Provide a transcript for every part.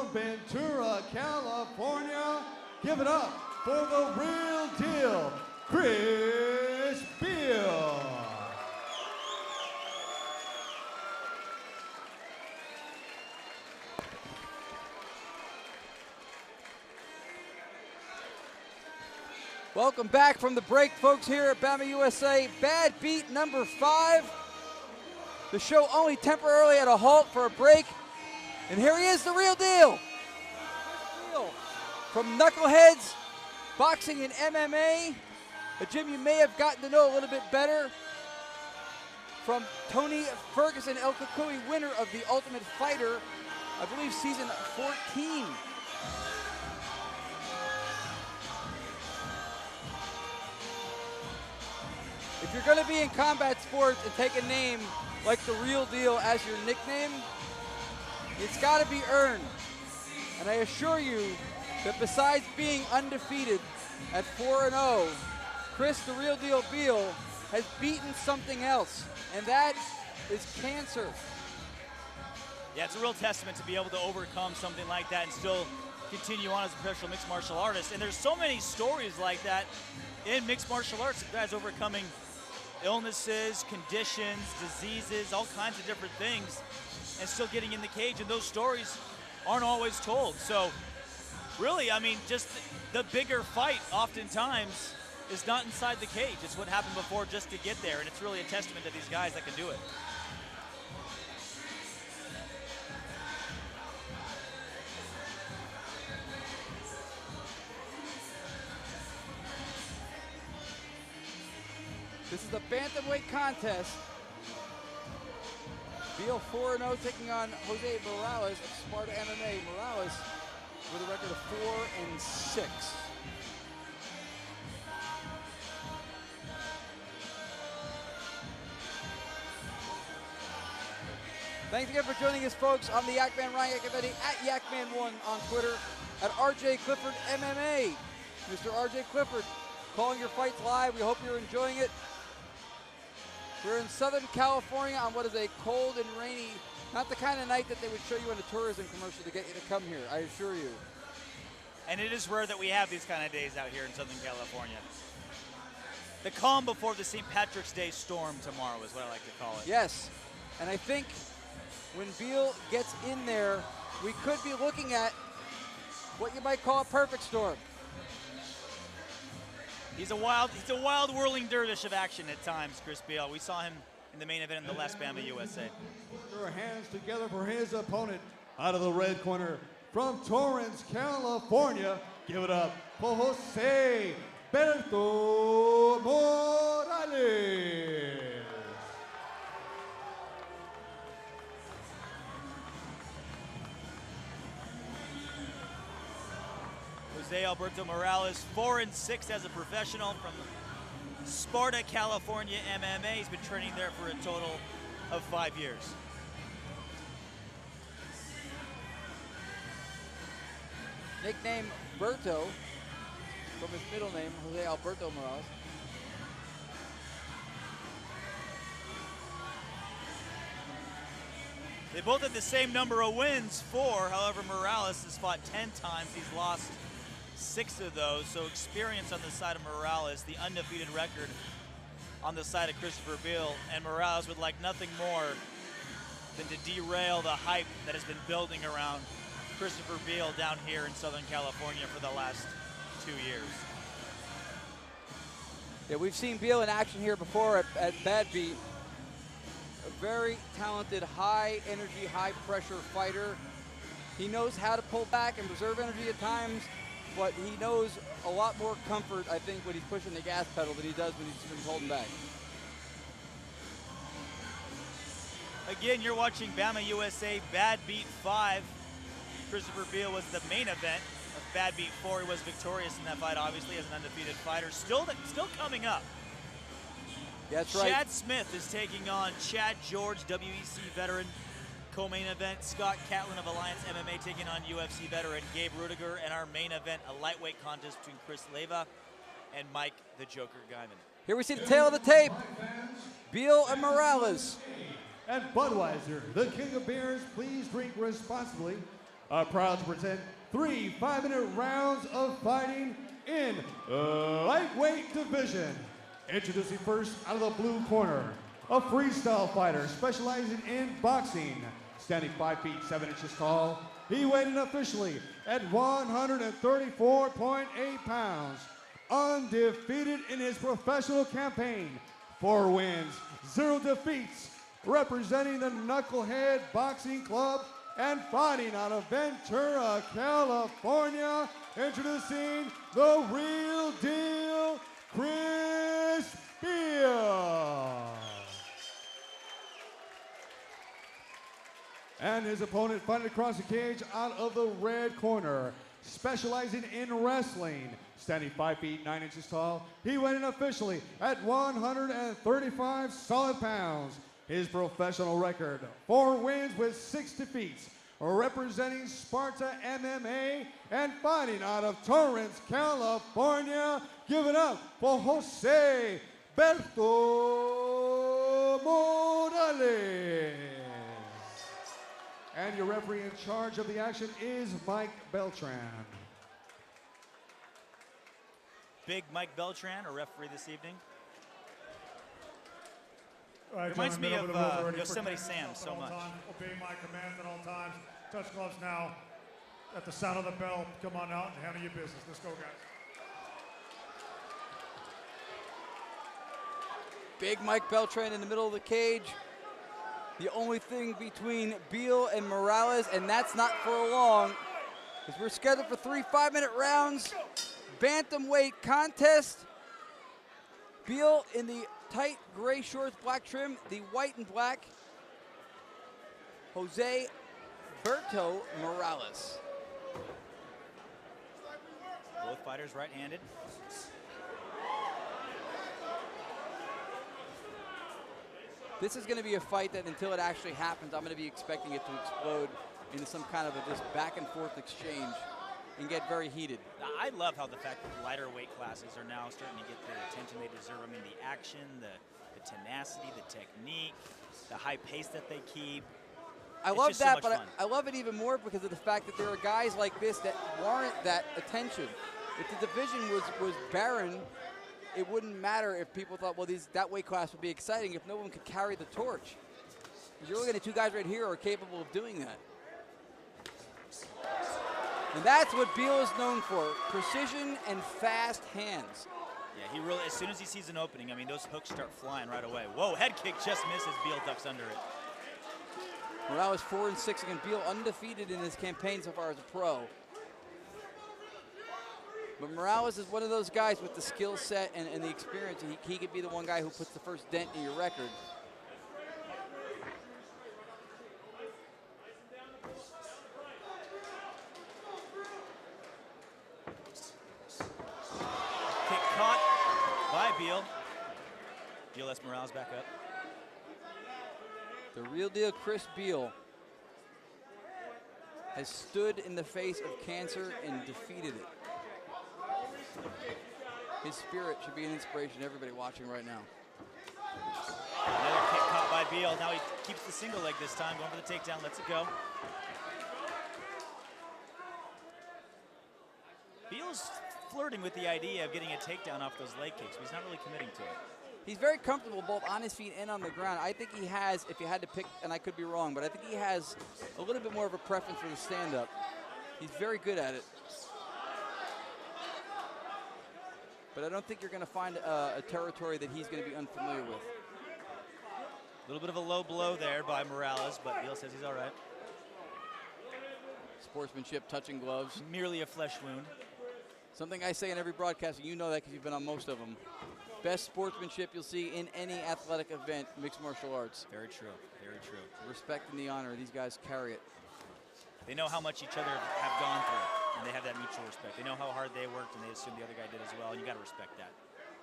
from Ventura, California, give it up for the real deal, Chris Beal. Welcome back from the break, folks, here at Bamma USA. Badbeat number 5. The show only temporarily at a halt for a break. And here he is, the real deal. From Knuckleheads, boxing and MMA, a gym you may have gotten to know a little bit better. From Tony Ferguson, El Cucuy, winner of The Ultimate Fighter, I believe season 14. If you're going to be in combat sports and take a name like the real deal as your nickname, it's got to be earned. And I assure you that besides being undefeated at 4-0, Chris the real deal Beal has beaten something else, and that is cancer. Yeah, it's a real testament to be able to overcome something like that and still continue on as a professional mixed martial artist. And there's so many stories like that in mixed martial arts, guys overcoming illnesses, conditions, diseases, all kinds of different things, and still getting in the cage, and those stories aren't always told. So really, I mean, just the bigger fight oftentimes is not inside the cage. It's what happened before just to get there, and it's really a testament to these guys that can do it. This is a bantamweight contest. Beal 4-0 taking on Jose Morales of Sparta MMA. Morales with a record of 4-6. Thanks again for joining us, folks, on the Yakman Ryan Yakaveti at Yakman1 on Twitter, at RJ Clifford MMA. Mr. RJ Clifford calling your fights live. We hope you're enjoying it. We're in Southern California on what is a cold and rainy, not the kind of night that they would show you in a tourism commercial to get you to come here, I assure you. And it is rare that we have these kind of days out here in Southern California. The calm before the St. Patrick's Day storm tomorrow is what I like to call it. Yes, and I think when Beal gets in there, we could be looking at what you might call a perfect storm. He's a wild whirling dervish of action at times, Chris Beal. We saw him in the main event in the last Bamma USA. Their hands together for his opponent. Out of the red corner, from Torrance, California, give it up for Jose Berto Morales. Jose Alberto Morales, 4-6 as a professional from Sparta, California MMA. He's been training there for a total of 5 years. Nickname Berto, from his middle name, Jose Alberto Morales. They both have the same number of wins, 4. However, Morales has fought 10 times. He's lost 6 of those. So experience on the side of Morales, the undefeated record on the side of Christopher Beal. And Morales would like nothing more than to derail the hype that has been building around Christopher Beal down here in Southern California for the last 2 years. Yeah, we've seen Beal in action here before at Badbeat. A very talented, high energy, high pressure fighter. He knows how to pull back and preserve energy at times, but he knows a lot more comfort, I think, when he's pushing the gas pedal than he does when he's holding back. Again, you're watching Bamma USA Badbeat 5. Christopher Beal was the main event of Badbeat 4. He was victorious in that fight, obviously, as an undefeated fighter. Still coming up. That's right. Chad Smith is taking on Chad George, WEC veteran. Co-main event, Scott Catlin of Alliance MMA taking on UFC veteran Gabe Rudiger. And our main event, a lightweight contest between Chris Leva and Mike the Joker Guyman. Here we see the tail of the tape. Beal and Morales. And Budweiser, the king of beers, please drink responsibly. are proud to present 3 5-minute rounds of fighting in lightweight division. Introducing first out of the blue corner, a freestyle fighter specializing in boxing. Standing 5 feet 7 inches tall, he weighed in officially at 134.8 pounds. Undefeated in his professional campaign. 4 wins, 0 defeats. Representing the Knucklehead Boxing Club and fighting out of Ventura, California. Introducing the real deal, Chris Beal. And his opponent fighting across the cage out of the red corner, specializing in wrestling. Standing 5 feet 9 inches tall, he weighed in officially at 135 solid pounds. His professional record, 4 wins with 6 defeats. Representing Sparta MMA and fighting out of Torrance, California. Give it up for Jose Berto Morales. And your referee in charge of the action is Mike Beltran. Big Mike Beltran, our referee this evening. Right, reminds me of Yosemite Sam so much. Obey my commands at all times. Touch gloves now. At the sound of the bell, come on out and handle your business. Let's go, guys. Big Mike Beltran in the middle of the cage. The only thing between Beal and Morales, and that's not for long, is we're scheduled for 3 5-minute rounds. Bantamweight contest. Beal in the tight gray shorts, black trim, the white and black. Jose Berto Morales. Both fighters right-handed. This is going to be a fight that until it actually happens, I'm going to be expecting it to explode into some kind of a just back and forth exchange and get very heated. I love how the fact that lighter weight classes are now starting to get the attention they deserve. I mean, the action, the tenacity, the technique, the high pace that they keep. I love that, but I love it even more because of the fact that there are guys like this that warrant that attention. If the division was barren, it wouldn't matter if people thought, well, that weight class would be exciting if no one could carry the torch. You're looking at 2 guys right here who are capable of doing that. And that's what Beal is known for, precision and fast hands. Yeah, he really, as soon as he sees an opening, I mean, those hooks start flying right away. Whoa, head kick just misses. Beal ducks under it. Morales 4-6 against Beal, undefeated in his campaign so far as a pro. But Morales is one of those guys with the skill set and the experience. He could be the one guy who puts the first dent in your record. Kick caught by Beal. Beal lets Morales back up. The real deal, Chris Beal, has stood in the face of cancer and defeated it. His spirit should be an inspiration to everybody watching right now. Another kick caught by Beal. Now he keeps the single leg this time, going for the takedown, lets it go. Beal's flirting with the idea of getting a takedown off those leg kicks, but he's not really committing to it. He's very comfortable both on his feet and on the ground. I think he has, if you had to pick, and I could be wrong, but I think he has a little bit more of a preference for the stand-up. He's very good at it. But I don't think you're going to find a territory that he's going to be unfamiliar with. A little bit of a low blow there by Morales, but Beal says he's all right. Sportsmanship, touching gloves. Merely a flesh wound. Something I say in every broadcast, and you know that because you've been on most of them. Best sportsmanship you'll see in any athletic event, mixed martial arts. Very true, very true. Respect and the honor, these guys carry it. They know how much each other have gone through, and they have that mutual respect. They know how hard they worked, and they assume the other guy did as well, and you got to respect that.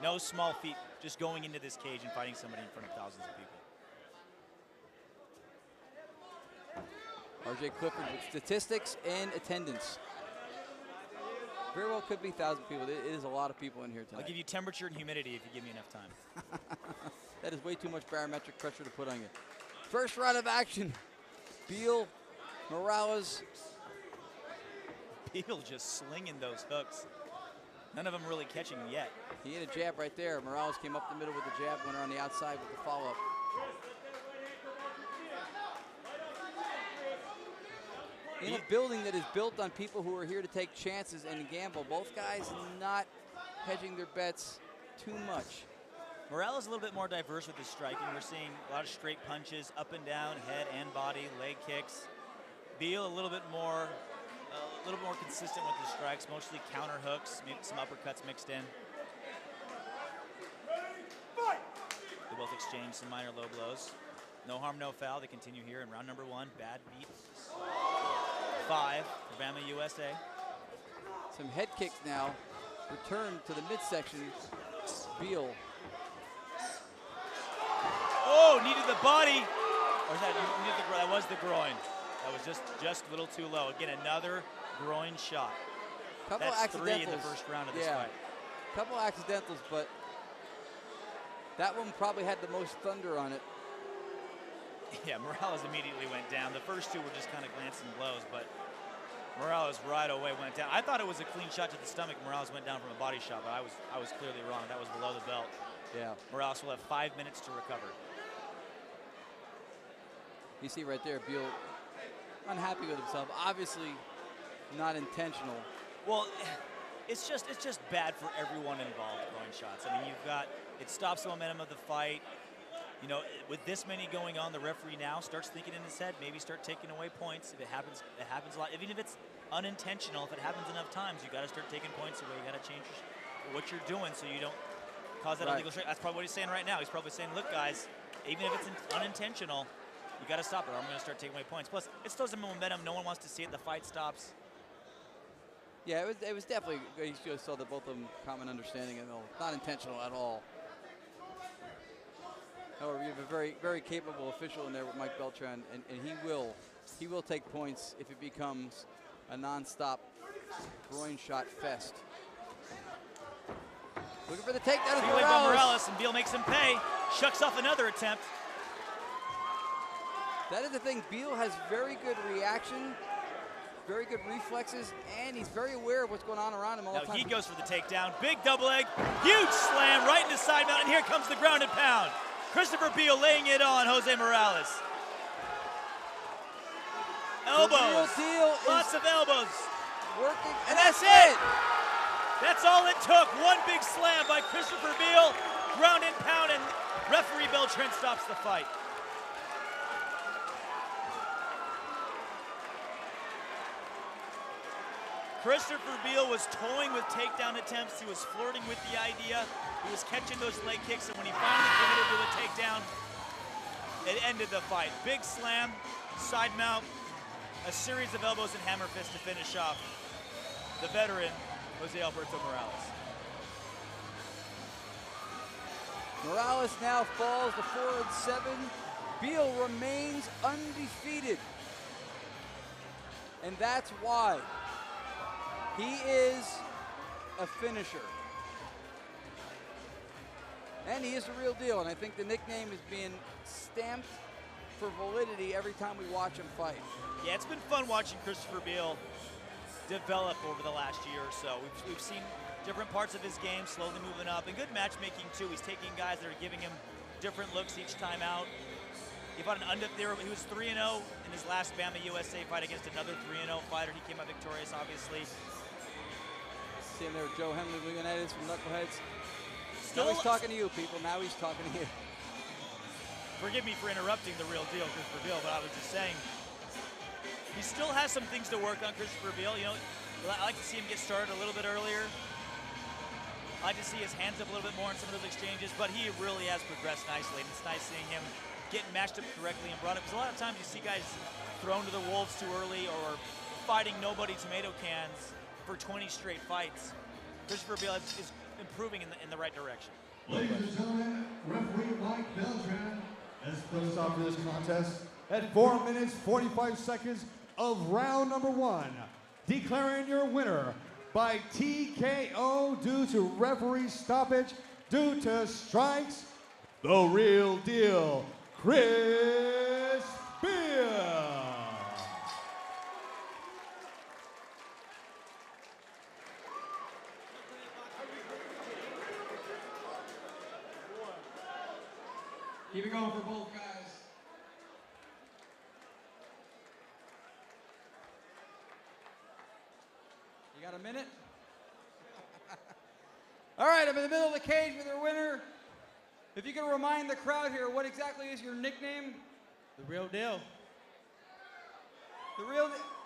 No small feat, just going into this cage and fighting somebody in front of thousands of people. RJ Clifford with statistics and attendance. Very well could be 1,000 people. It is a lot of people in here tonight. I'll give you temperature and humidity if you give me enough time. That is way too much barometric pressure to put on you. First round of action. Beal, Morales, Beal just slinging those hooks. None of them really catching yet. He hit a jab right there. Morales came up the middle with the jab, went around the outside with the follow-up. In a building that is built on people who are here to take chances and gamble, both guys not hedging their bets too much. Morales is a little bit more diverse with his striking. We're seeing a lot of straight punches, up and down, head and body, leg kicks. Beal a little bit more consistent with his strikes, mostly counter hooks, maybe some uppercuts mixed in. They both exchange some minor low blows. No harm, no foul. They continue here in round number 1. Badbeat 5 for Bamma USA. Some head kicks now. Return to the midsection. Beal. Oh, needed the body. Or is that, that was the groin. That was just a little too low. Again, another groin shot. Couple That's accidentals. 3 in the first round of this fight. Couple accidentals, but that one probably had the most thunder on it. Yeah, Morales immediately went down. The first 2 were just kind of glancing blows, but Morales right away went down. I thought it was a clean shot to the stomach. Morales went down from a body shot, but I was clearly wrong. That was below the belt. Yeah. Morales will have 5 minutes to recover. You see right there, Beal unhappy with himself. Obviously not intentional. Well, it's just bad for everyone involved, groin shots. I mean, it stops the momentum of the fight. You know, with this many going on, the referee now starts thinking in his head, maybe start taking away points. If it happens a lot. Even if it's unintentional, if it happens enough times, you got to start taking points away. You got to change what you're doing so you don't cause that illegal strike. That's probably what he's saying right now. He's probably saying, look, guys, even if it's unintentional, you got to stop it, or I'm going to start taking away points. Plus, it slows the momentum. No one wants to see it. The fight stops. Yeah, it was definitely, you just saw that both of them common understanding and not intentional at all. However, you have a very, very capable official in there with Mike Beltran, and he will take points if it becomes a non-stop groin shot fest. Looking for the takedown of Morales, and Beal makes him pay. Shucks off another attempt. That is the thing. Beal has very good reaction, very good reflexes, and he's very aware of what's going on around him all the time. He goes for the takedown. Big double leg, huge slam right into side mount, and here comes the ground and pound. Christopher Beal laying it on Jose Morales. Elbows, lots of elbows. Working, and that's it. That's all it took. One big slam by Christopher Beal, ground and pound, and referee Beltran stops the fight. Christopher Beal was toying with takedown attempts. He was flirting with the idea. He was catching those leg kicks, and when he finally committed to the takedown, it ended the fight. Big slam, side mount, a series of elbows and hammer fists to finish off the veteran, Jose Alberto Morales. Morales now falls to 4-7. Beal remains undefeated. And that's why he is a finisher. And he is the real deal, and I think the nickname is being stamped for validity every time we watch him fight. Yeah, it's been fun watching Christopher Beal develop over the last year or so. We've seen different parts of his game slowly moving up, and good matchmaking too. He's taking guys that are giving him different looks each time out. He fought an he was 3-0 in his last Bamma USA fight against another 3-0 fighter. He came out victorious, obviously. See him there with Joe Henley, Leonidas from Knuckleheads. Now he's talking to you, people. Now he's talking to you. Forgive me for interrupting the real deal, Christopher Beal, but I was just saying, he still has some things to work on, Christopher Beal. You know, I like to see him get started a little bit earlier. I like to see his hands up a little bit more in some of those exchanges, but he really has progressed nicely, and it's nice seeing him getting matched up correctly and brought up. Because a lot of times you see guys thrown to the wolves too early or fighting nobody tomato cans for 20 straight fights. Christopher Beal is improving in the right direction. Ladies and gentlemen, referee Mike Beltran has closed off this contest at 4 minutes 45 seconds of round number 1, declaring your winner by TKO due to referee stoppage due to strikes, the real deal, Chris Beal. Keep it going for both guys. You got a minute? All right, I'm in the middle of the cage with our winner. If you can remind the crowd here, what exactly is your nickname? The real deal.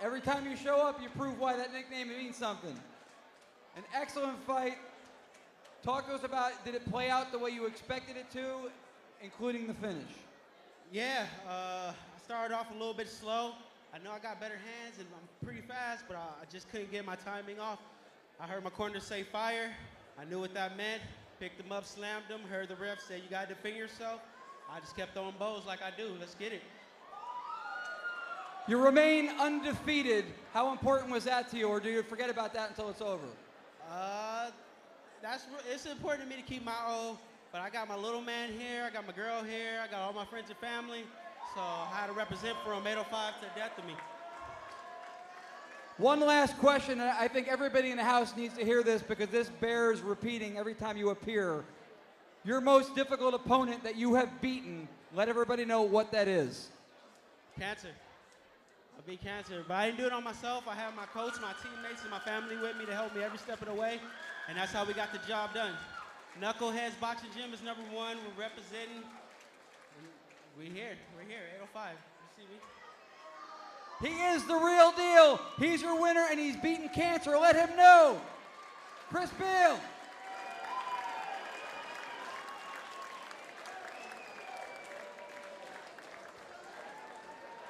Every time you show up, you prove why that nickname means something. An excellent fight. Talk to us about, did it play out the way you expected it to, including the finish? Yeah, I started off a little bit slow. I know I got better hands and I'm pretty fast, but I just couldn't get my timing off. I heard my corner say fire. I knew what that meant. Picked him up, slammed him, heard the ref say, you got to defend yourself. I just kept throwing bows like I do. Let's get it. You remain undefeated. How important was that to you, or do you forget about that until it's over? It's important to me to keep my O, but I got my little man here, I got my girl here, I got all my friends and family, so I had to represent for them 805 to the death of me. One last question, and I think everybody in the house needs to hear this because this bears repeating every time you appear. Your most difficult opponent that you have beaten, let everybody know what that is. Cancer. I beat cancer, but I didn't do it on myself. I had my coach, my teammates, and my family with me to help me every step of the way, and that's how we got the job done. Knuckleheads Boxing Gym is #1. We're representing. We're here, 805. You see me? He is the real deal. He's your winner, and he's beaten cancer. Let him know. Chris Beal.